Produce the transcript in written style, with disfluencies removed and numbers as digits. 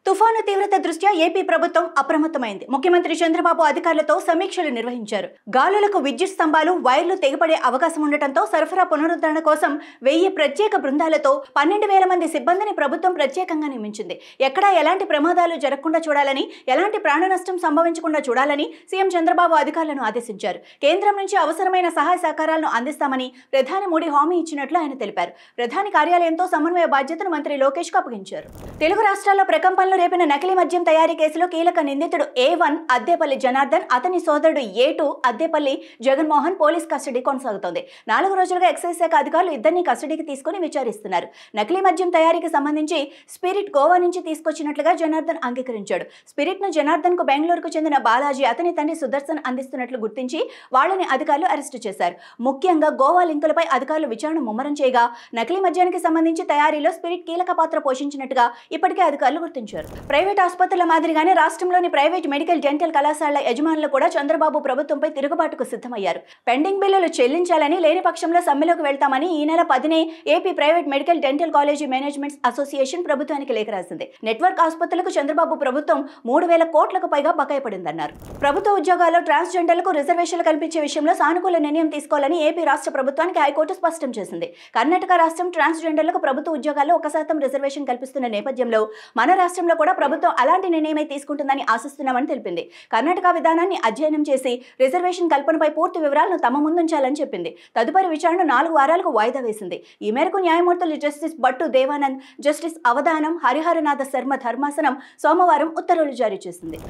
తుఫాను తీవ్రత దృష్ట్యా ఏపీ ప్రభుత్వం అప్రమత్తమైంది. ముఖ్యమంత్రి చంద్రబాబు అధికారులతో సమీక్షలు నిర్వహించారు. గాలులకు విద్యుత్ స్తంభాలు, వైర్లు తెగిపడే అవకాశం ఉండటంతో సరఫరా పునరుద్ధరణ కోసం 1000 ప్రత్యేక బృందాలతో 12,000 మంది సిబ్బందిని ప్రభుత్వం ప్రత్యేకంగా నియమించింది. ఎక్కడా ఎలాంటి ప్రమాదాలు జరగకుండా చూడాలని, ఎలాంటి ప్రాణ నష్టం సంభవించకుండా చూడాలని సీఎం చంద్రబాబు అధికారులను ఆదేశించారు. కేంద్రం నుంచి అవసరమైన సహాయ సహకారాలను అందిస్తామని ప్రధాని మోడీ హామీ ఇచ్చినట్లు ఆయన తెలిపారు. ప్రధాని కార్యాలయంతో సమన్వయ బాధ్యతను మంత్రి లోకేష్ కు అప్పగించారు. తెలుగు రాష్ట్రాల్లో ప్రకంపనలు రేపిన నకిలీ మద్యం తయారీ కేసులో కీలక నిందితుడు A1 అద్దేపల్లి జనార్దన్, అతని సోదరుడు A2 Addepalli Jaganmohan police custody కొనసాగుతోంది. 4 రోజులుగా ఎక్సైజ్ శాఖ అధికారులు ఇద్దరిని కస్టడీకి తీసుకుని విచారిస్తున్నారు. నకిలీ మద్యం తయారీకి సంబంధించి స్పిరిట్ గోవా నుంచి తీసుకొచ్చినట్లుగా జనార్దన్ అంగీకరించాడు. స్పిరిట్ ను జనార్దన్ కు బెంగళూరుకు చెందిన బాలాజీ, అతని తండ్రి సుదర్శన్ అందిస్తున్నట్లు గుర్తించి వాళ్లని అధికారులు అరెస్టు చేశారు. ముఖ్యంగా గోవా లింకులపై అధికారులు విచారణ ముమ్మరం చేయగా నకిలీ మద్యానికి సంబంధించి తయారీలో స్పిరిట్ కీలక పాత్ర పోషించినట్టుగా ఇప్పటికే అధికారులు గుర్తించారు. ప్రైవేట్ ఆసుపత్రుల మాదిరిగానే రాష్ట్రంలోని ప్రైవేట్ మెడికల్ డెంటల్ కళాశాలల యజమానులు కూడా చంద్రబాబు ప్రభుత్వంపై తిరుగుబాటుకు సిద్ధమయ్యారు. పెండింగ్ బిల్లులు చెల్లించాలని, లేని పక్షంలో సమ్మెలోకి వెళ్తామని ఈ నెల 10నే AP private medical dental college managements association ప్రభుత్వానికి లేఖ రాసింది. నెట్వర్క్ ఆసుపత్రులకు చంద్రబాబు ప్రభుత్వం 3,000 కోట్లకు పైగా బకాయి పడిందన్నారు. ప్రభుత్వ ఉద్యోగాల్లో ట్రాన్స్జెండర్లకు రిజర్వేషన్లు కల్పించే విషయంలో సానుకూల నిర్ణయం తీసుకోవాలని ఏపీ రాష్ట్ర ప్రభుత్వానికి హైకోర్టు స్పష్టం చేసింది. కర్ణాటక రాష్ట్రం ట్రాన్స్జెండర్లకు ప్రభుత్వ ఉద్యోగాల్లో 1% రిజర్వేషన్ కల్పిస్తున్న నేపథ్యంలో మన రాష్ట్రంలో కూడా ప్రభుత్వం అలాంటి నిర్ణయమే తీసుకుంటుందని ఆశిస్తున్నామని తెలిపింది. కర్ణాటక విధానాన్ని అధ్యయనం చేసి రిజర్వేషన్ కల్పనపై పూర్తి వివరాలను తమ ముందుంచాలని చెప్పింది. తదుపరి విచారణ 4 వారాలకు వాయిదా వేసింది. ఈ మేరకు న్యాయమూర్తులు జస్టిస్ భట్టు దేవానంద్, జస్టిస్ అవధానం, హరిహరనాథ శర్మ ధర్మాసనం సోమవారం ఉత్తర్వులు జారీ చేసింది.